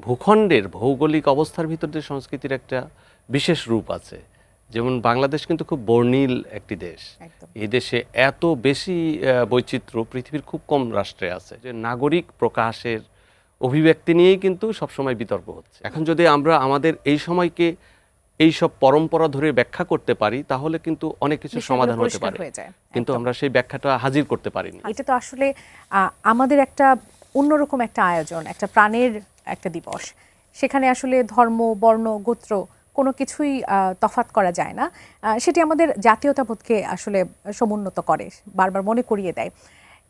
ভূখণ্ডের ভৌগোলিক অবস্থার ভিতর দিয়ে সংস্কৃতির একটা বিশেষ রূপ আছে। যেমন বাংলাদেশ কিন্তু খুব বর্ণিল একটি দেশ। এই দেশে এত বেশি বৈচিত্র্য পৃথিবীর খুব কম রাষ্ট্রে আছে, যে নাগরিক প্রকাশের অভিব্যক্তি নিয়েই কিন্তু সবসময় বিতর্ক হচ্ছে। এখন যদি আমরা আমাদের এই সময়কে এই সব পরম্পরা ধরে ব্যাখ্যা করতে পারি, তাহলে কিন্তু অনেক কিছু সমাধান হতে পারে, কিন্তু আমরা সেই ব্যাখ্যাটা হাজির করতে পারিনি। এটা তো আসলে আমাদের একটা অন্যরকম একটা আয়োজন, একটা প্রাণের একটা দিবস। সেখানে আসলে ধর্ম, বর্ণ, গোত্র কোনো কিছুই তফাৎ করা যায় না। সেটি আমাদের জাতীয়তাবোধকে আসলে সমুন্নত করে, বারবার মনে করিয়ে দেয়।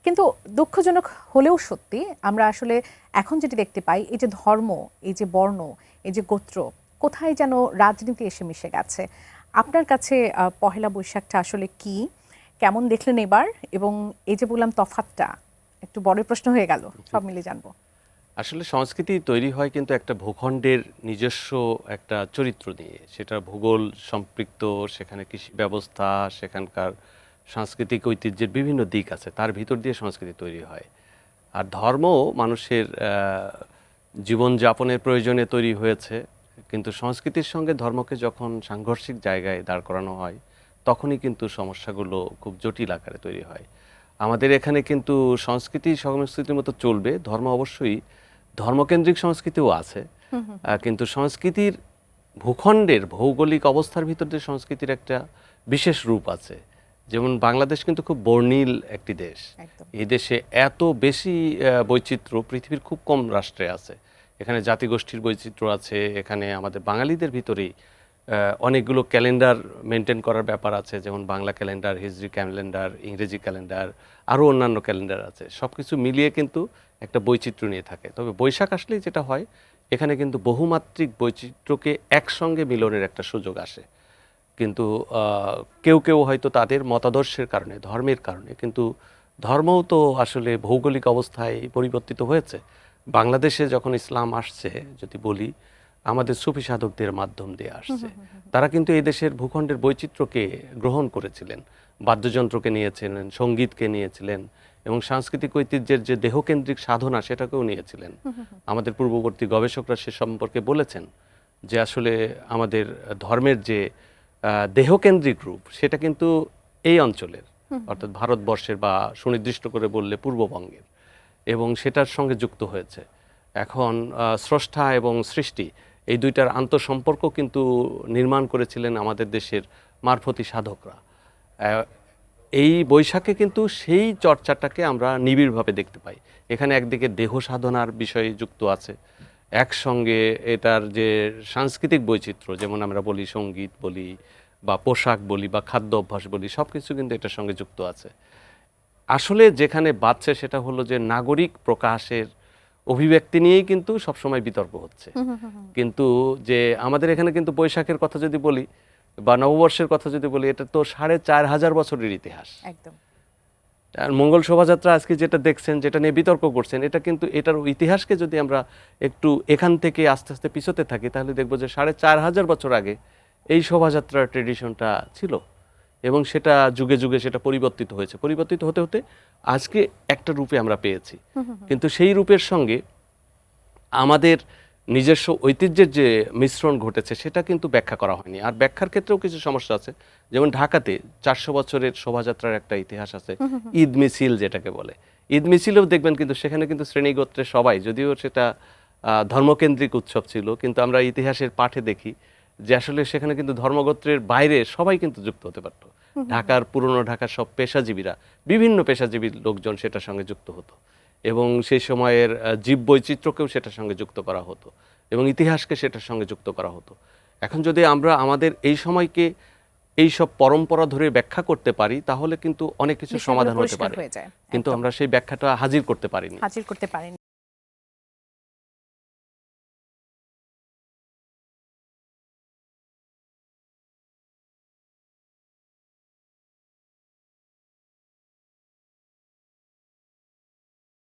কিন্তু দুঃখজনক হলেও সত্যি, আমরা আসলে এখন যেটি দেখতে পাই, এই যে ধর্ম, এই যে বর্ণ, এই যে গোত্র, কোথায় যেন রাজনীতি এসে মিশে গেছে। আপনার কাছে পহেলা বৈশাখটা আসলে কি, কেমন দেখলেন এবার? এবং এই যে বললাম তফাৎটা একটু বড় প্রশ্ন হয়ে গেল, সব মিলে জানবো। আসলে সংস্কৃতি তৈরি হয় কিন্তু একটা ভূখণ্ডের নিজস্ব একটা চরিত্র নিয়ে। সেটা ভূগোল সম্পৃক্ত, সেখানে কৃষি ব্যবস্থা, সেখানকার সাংস্কৃতিক ঐতিহ্যের বিভিন্ন দিক আছে, তার ভিতর দিয়ে সংস্কৃতি তৈরি হয়। আর ধর্ম মানুষের জীবনযাপনের প্রয়োজনে তৈরি হয়েছে, কিন্তু সংস্কৃতির সঙ্গে ধর্মকে যখন সাংঘর্ষিক জায়গায় দাঁড় করানো হয়, তখনই কিন্তু সমস্যাগুলো খুব জটিল আকারে তৈরি হয়। আমাদের এখানে কিন্তু সংস্কৃতি সংস্কৃতির মতো চলবে, ধর্ম অবশ্যই ধর্মকেন্দ্রিক সংস্কৃতিও আছে, কিন্তু সংস্কৃতির ভূখণ্ডের ভৌগোলিক অবস্থার ভিতর দিয়ে সংস্কৃতির একটা বিশেষ রূপ আছে। যেমন বাংলাদেশ কিন্তু খুব বর্ণিল একটি দেশ। এই দেশে এত বেশি বৈচিত্র্য পৃথিবীর খুব কম রাষ্ট্রে আছে। এখানে জাতিগোষ্ঠীর বৈচিত্র্য আছে, এখানে আমাদের বাঙালিদের ভিতরেই অনেকগুলো ক্যালেন্ডার মেনটেন করার ব্যাপার আছে, যেমন বাংলা ক্যালেন্ডার, হিজরি ক্যালেন্ডার, ইংরেজি ক্যালেন্ডার, আরও অন্যান্য ক্যালেন্ডার আছে। সব কিছু মিলিয়ে কিন্তু একটা বৈচিত্র্য নিয়ে থাকে। তবে বৈশাখ আসলেই যেটা হয়, এখানে কিন্তু বহুমাত্রিক বৈচিত্র্যকে একসঙ্গে মিলনের একটা সুযোগ আসে। কিন্তু কেউ কেউ হয়তো তাদের মতাদর্শের কারণে, ধর্মের কারণে, কিন্তু ধর্মও তো আসলে ভৌগোলিক অবস্থায় পরিবর্তিত হয়েছে। বাংলাদেশে যখন ইসলাম আসছে, যদি বলি, আমাদের সুফি সাধকদের মাধ্যম দিয়ে আসছে। তারা কিন্তু এই দেশের ভূখণ্ডের বৈচিত্র্যকে গ্রহণ করেছিলেন, বাদ্যযন্ত্রকে নিয়েছিলেন, সঙ্গীতকে নিয়েছিলেন, এবং সাংস্কৃতিক ঐতিহ্যের যে দেহকেন্দ্রিক সাধনা, সেটাকেও নিয়েছিলেন। আমাদের পূর্ববর্তী গবেষকরা সে সম্পর্কে বলেছেন যে আসলে আমাদের ধর্মের যে দেহকেন্দ্রিক রূপ, সেটা কিন্তু এই অঞ্চলের, অর্থাৎ ভারতবর্ষের, বা সুনির্দিষ্ট করে বললে পূর্ববঙ্গের, এবং সেটার সঙ্গে যুক্ত হয়েছে। এখন স্রষ্টা এবং সৃষ্টি, এই দুইটার আন্তঃসম্পর্ক কিন্তু নির্মাণ করেছিলেন আমাদের দেশের মারফতি সাধকরা। এই বৈশাখে কিন্তু সেই চর্চাটাকে আমরা নিবিড়ভাবে দেখতে পাই। এখানে একদিকে দেহ সাধনার বিষয় যুক্ত আছে, একসঙ্গে এটার যে সাংস্কৃতিক বৈচিত্র্য, যেমন আমরা বলি সঙ্গীত বলি, বা পোশাক বলি, বা খাদ্য অভ্যাস বলি, সব কিছু কিন্তু এটার সঙ্গে যুক্ত আছে। আসলে যেখানে বাড়ছে সেটা হলো যে নাগরিক প্রকাশের অভিব্যক্তি নিয়েই কিন্তু সবসময় বিতর্ক হচ্ছে। কিন্তু যে আমাদের এখানে কিন্তু বৈশাখের কথা যদি বলি, বা নববর্ষের কথা যদি বলি, এটা তো 4500 বছরের ইতিহাস। একদম। আর মঙ্গল শোভাযাত্রা আজকে যেটা দেখছেন, যেটা নিয়ে বিতর্ক করছেন, এটা কিন্তু এটার ইতিহাসকে যদি আমরা একটু এখান থেকে আস্তে আস্তে পিছোতে থাকি, তাহলে দেখবো যে 4500 বছর আগে এই শোভাযাত্রার ট্রেডিশনটা ছিল, এবং সেটা যুগে যুগে সেটা পরিবর্তিত হয়েছে। পরিবর্তিত হতে হতে আজকে একটা রূপে আমরা পেয়েছি, কিন্তু সেই রূপের সঙ্গে আমাদের নিজস্ব ঐতিহ্যের যে মিশ্রণ ঘটেছে, সেটা কিন্তু ব্যাখ্যা করা হয়নি। আর ব্যাখ্যার ক্ষেত্রেও কিছু সমস্যা আছে। যেমন ঢাকাতে 400 বছরের শোভাযাত্রার একটা ইতিহাস আছে, ঈদ মিছিল যেটাকে বলে। ঈদ মিছিলেও দেখবেন কিন্তু সেখানে কিন্তু শ্রেণীগোত্রের সবাই, যদিও সেটা ধর্মকেন্দ্রিক উৎসব ছিল, কিন্তু আমরা ইতিহাসের পাঠে দেখি যে আসলে সেখানে কিন্তু ধর্মগোত্রের বাইরে সবাই কিন্তু যুক্ত হতে পারত। ঢাকার পুরনো ঢাকার সব পেশাজীবীরা, বিভিন্ন পেশাজীবী লোকজন সেটার সঙ্গে যুক্ত হতো, এবং সেই সময়ের জীব বৈচিত্র্যকেও সেটার সঙ্গে যুক্ত করা হতো, এবং ইতিহাসকে সেটার সঙ্গে যুক্ত করা হতো। এখন যদি আমরা আমাদের এই সময়কে এই সব পরম্পরা ধরে ব্যাখ্যা করতে পারি, তাহলে কিন্তু অনেক কিছু সমাধান হতে পারে, কিন্তু আমরা সেই ব্যাখ্যাটা হাজির করতে পারিনি।